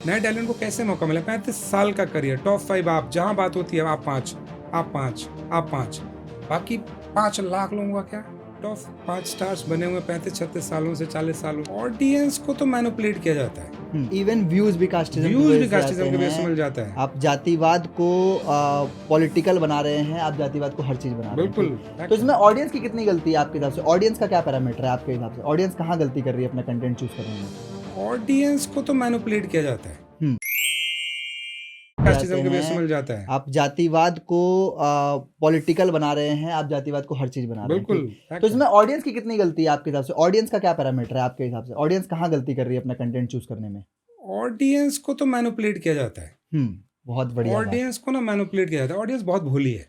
नए टैलेंट को कैसे मौका मिला? 35 साल का करियर, टॉप 5, आप जहां बात होती है आप 5, आप 5, आप 5, बाकी 5 लाख लोगों का क्या? टॉप 5 स्टार्स बने हुए 35-36 सालों से 40 सालों। ऑडियंस को तो मैनिपुलेट किया जाता है, इवन व्यूज भी कास्टिज्म कास्टिज्म के बेस से मिल जाता है। आप जातिवाद को पॉलिटिकल बना रहे हैं, आप जातिवाद को हर चीज बना रहे हैं। बिल्कुल। तो इसमें ऑडियंस की कितनी गलती है आपके हिसाब से? ऑडियंस का क्या पैरामीटर है आपके हिसाब से? ऑडियंस कहाँ गलती कर रही है अपना कंटेंट चूज करने में? ऑडियंस को तो मैनिपुलेट किया जाता है, कास्टिज्म के बेस से मिल जाता है। आप जातिवाद को पॉलिटिकल बना रहे हैं, आप जातिवाद को हर चीज बना रहे हैं। बिल्कुल। तो इसमें ऑडियंस की कितनी गलती है आपके हिसाब से? ऑडियंस का क्या पैरामीटर है आपके हिसाब से? ऑडियंस कहाँ गलती कर रही है अपना कंटेंट चूज करने में? ऑडियंस को तो मैनिपुलेट किया जाता है, बहुत बढ़िया बात। ऑडियंस को ना मैनिपुलेट किया जाता है। ऑडियंस बहुत भोली है।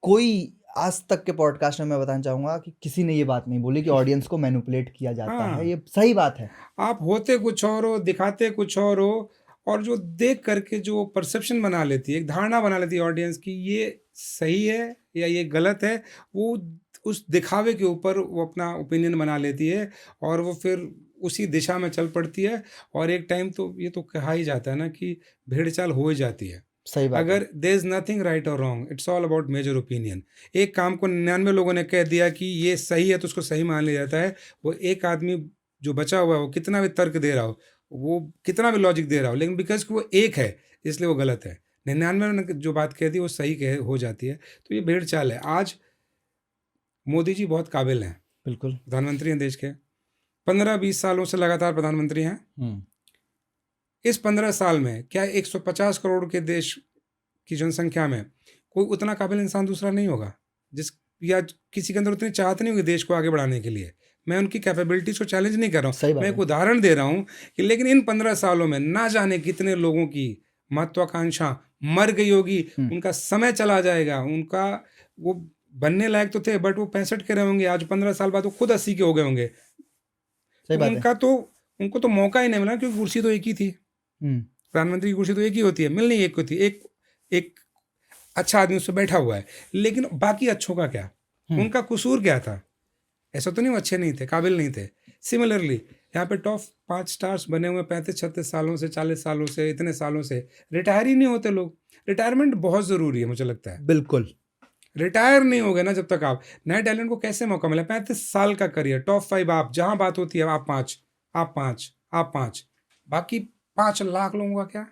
कोई आज तक के पॉडकास्ट में मैं बताना चाहूंगा कि किसी ने ये बात नहीं बोली कि ऑडियंस को मैनिपुलेट किया जाता है। ये सही बात है। आप होते कुछ और हो, दिखाते कुछ और हो, और जो देख करके जो परसेप्शन बना लेती है, एक धारणा बना लेती है ऑडियंस की ये सही है या ये गलत है, वो उस दिखावे के ऊपर वो अपना ओपिनियन बना लेती है और वो फिर उसी दिशा में चल पड़ती है। और एक टाइम तो ये तो कहा ही जाता है ना कि भेड़ चाल हो ही जाती है। सही बात अगर there is nothing right or wrong, it's all about major opinion. एक काम को 99 लोगों ने कह दिया कि ये सही है तो उसको सही मान लिया जाता है। वो एक आदमी जो बचा हुआ है वो कितना भी तर्क दे रहा हो, वो कितना भी लॉजिक दे रहा हो, लेकिन बिकॉज वो एक है इसलिए वो गलत है। 99 ने जो बात कह दी वो सही कह हो जाती है। तो ये भेड़ चाल है। आज मोदी जी बहुत काबिल हैं, बिल्कुल प्रधानमंत्री हैं देश के, 15-20 सालों से लगातार प्रधानमंत्री हैं। इस 15 साल में क्या 150 करोड़ के देश की जनसंख्या में कोई उतना काबिल इंसान दूसरा नहीं होगा जिस या किसी के अंदर उतनी चाहत नहीं होगी देश को आगे बढ़ाने के लिए? मैं उनकी कैपेबिलिटीज को चैलेंज नहीं कर रहा हूँ, मैं एक उदाहरण दे रहा हूँ कि लेकिन इन 15 सालों में ना जाने कितने लोगों की महत्वाकांक्षा मर गई होगी, उनका समय चला जाएगा, उनका वो बनने लायक तो थे बट वो 65 के रहे होंगे, आज 15 साल बाद वो खुद 80 के हो गए होंगे। उनको तो मौका ही नहीं मिला क्योंकि कुर्सी तो एक ही थी, प्रधानमंत्री की कुर्सी तो एक ही होती है, मिलनी एक होती है, एक अच्छा आदमी उससे बैठा हुआ है, लेकिन बाकी अच्छों का क्या? उनका कसूर क्या था? ऐसा तो नहीं वो अच्छे नहीं थे, काबिल नहीं थे। सिमिलरली यहाँ पे टॉप 5 स्टार्स बने हुए 35-36 सालों से 40 सालों से, इतने सालों से रिटायर ही नहीं होते लोग। रिटायरमेंट बहुत ज़रूरी है मुझे लगता है। बिल्कुल रिटायर नहीं हो गए ना जब तक आप, नए टैलेंट को कैसे मौका मिला? 35 साल का करियर, टॉप 5, आप जहां बात होती है आप 5, आप 5, आप 5, बाकी 5 लाख लोगों का क्या?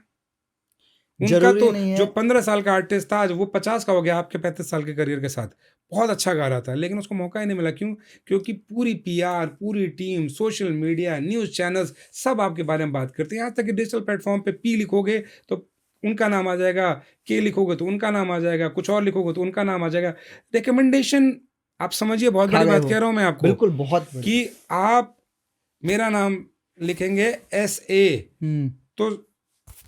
उनका तो जो 15 साल का आर्टिस्ट था आज वो 50 का हो गया आपके 35 साल के करियर के साथ, बहुत अच्छा गा रहा था, लेकिन उसको मौका ही नहीं मिला। क्यों? क्योंकि पूरी पीआर, पूरी team, social media, news channels सब आपके बारे में बात करते हैं। यहाँ तक कि डिजिटल प्लेटफॉर्म पे पी लिखोगे तो उनका नाम आ जाएगा, के लिखोगे तो उनका नाम आ जाएगा, कुछ और लिखोगे तो उनका नाम आ जाएगा। रिकमेंडेशन, आप समझिए बहुत बड़ी बात कह रहा हूँ मैं आपको। बिल्कुल बहुत कि आप मेरा नाम लिखेंगे SA तो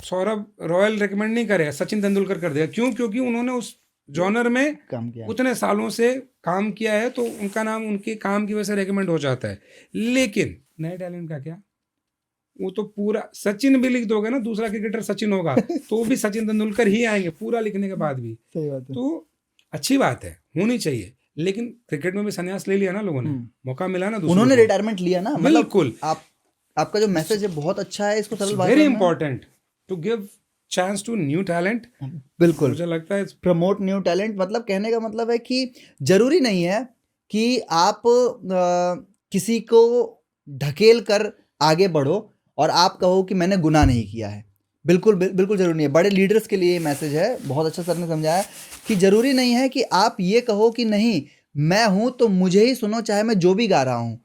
सौरभ रॉयल रिकमेंड नहीं करेगा, सचिन तेंदुलकर कर देगा। क्यों? क्योंकि उन्होंने उस जॉनर में काम किया, उतने सालों से काम किया है, तो उनका नाम उनके काम की वजह से रिकमेंड हो जाता है। लेकिन नए टैलेंट का क्या? वो तो पूरा सचिन भी लिख दोगे ना, दूसरा क्रिकेटर सचिन होगा तो भी सचिन तेंदुलकर ही आएंगे पूरा लिखने के बाद भी। सही बात है। तो अच्छी बात है, होनी चाहिए, लेकिन क्रिकेट में भी संन्यास ले लिया ना लोगों ने, मौका मिला ना, उन्होंने रिटायरमेंट लिया ना। बिल्कुल। आपका जो मैसेज है बहुत अच्छा है, इसको सरल very important to give chance to new talent. बिल्कुल मुझे लगता है प्रमोट न्यू टैलेंट। मतलब कहने का मतलब है कि जरूरी नहीं है कि आप किसी को ढकेल कर आगे बढ़ो और आप कहो कि मैंने गुनाह नहीं किया है। बिल्कुल जरूरी नहीं है। बड़े लीडर्स के लिए ये मैसेज है, बहुत अच्छा सर ने समझाया कि जरूरी नहीं है कि आप ये कहो कि नहीं मैं हूं तो मुझे ही सुनो, चाहे मैं जो भी गा रहा हूं।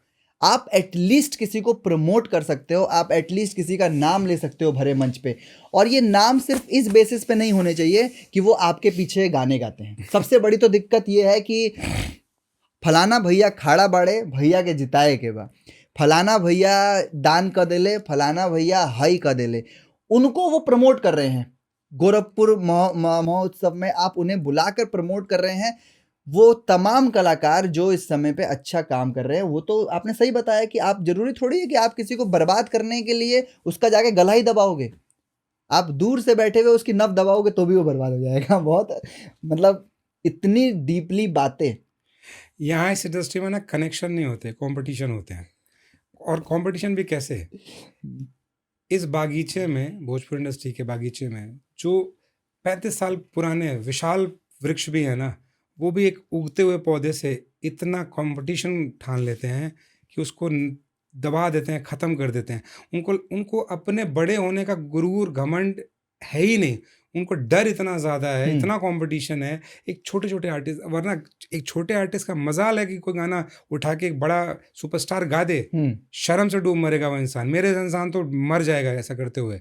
आप एटलीस्ट किसी को प्रमोट कर सकते हो, आप एटलीस्ट किसी का नाम ले सकते हो भरे मंच पे। और ये नाम सिर्फ इस बेसिस पे नहीं होने चाहिए कि वो आपके पीछे गाने गाते हैं। सबसे बड़ी तो दिक्कत ये है कि फलाना भैया खाड़ा बाड़े भैया के जिताए के बा, फलाना भैया दान कर देले, फलाना भैया हाई कर देले, उनको वो प्रमोट कर रहे हैं। गोरखपुर महोत्सव में आप उन्हें बुलाकर प्रमोट कर रहे हैं। वो तमाम कलाकार जो इस समय पे अच्छा काम कर रहे हैं, वो तो आपने सही बताया कि आप जरूरी थोड़ी है कि आप किसी को बर्बाद करने के लिए उसका जाके गला ही दबाओगे। आप दूर से बैठे हुए उसकी नफ दबाओगे तो भी वो बर्बाद हो जाएगा। बहुत मतलब इतनी डीपली बातें। यहाँ इस इंडस्ट्री में ना कनेक्शन नहीं होते, कंपटीशन होते हैं। और कंपटीशन भी कैसे? इस बागीचे में, भोजपुरी इंडस्ट्री के बागीचे में, जो 35 साल पुराने विशाल वृक्ष भी है ना, वो भी एक उगते हुए पौधे से इतना कंपटीशन ठान लेते हैं कि उसको दबा देते हैं, ख़त्म कर देते हैं। उनको उनको अपने बड़े होने का गुरूर घमंड है ही नहीं। उनको डर इतना ज़्यादा है, इतना कंपटीशन है। एक छोटे-छोटे आर्टिस्ट, वरना एक छोटे आर्टिस्ट का मजाल है कि कोई गाना उठा के एक बड़ा सुपरस्टार गा दे, शर्म से डूब मरेगा वो इंसान। मेरे इंसान तो मर जाएगा ऐसा करते हुए।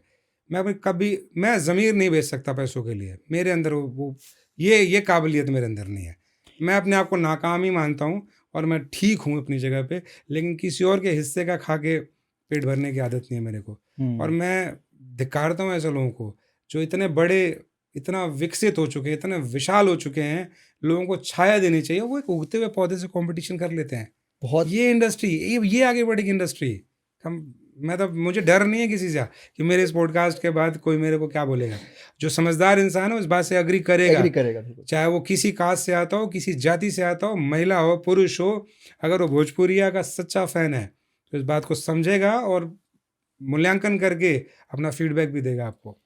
मैं ज़मीर नहीं बेच सकता पैसों के लिए। मेरे अंदर वो ये काबिलियत मेरे अंदर नहीं है। मैं अपने आप को नाकाम ही मानता हूँ और मैं ठीक हूँ अपनी जगह पे, लेकिन किसी और के हिस्से का खा के पेट भरने की आदत नहीं है मेरे को। और मैं धिक्कारता हूँ ऐसे लोगों को जो इतने बड़े, इतना विकसित हो चुके हैं, इतने विशाल हो चुके हैं। लोगों को छाया देनी चाहिए। वो एक उगते हुए पौधे से कंपटीशन कर लेते हैं। बहुत ये इंडस्ट्री, ये आगे बढ़ेगी इंडस्ट्री। मुझे डर नहीं है किसी से कि मेरे इस पॉडकास्ट के बाद कोई मेरे को क्या बोलेगा। जो समझदार इंसान है उस बात से एग्री करेगा, बिल्कुल। चाहे वो किसी कास्ट से आता हो, किसी जाति से आता हो, महिला हो, पुरुष हो। अगर वो भोजपुरिया का सच्चा फैन है तो इस बात को समझेगा और मूल्यांकन करके अपना फीडबैक भी देगा आपको।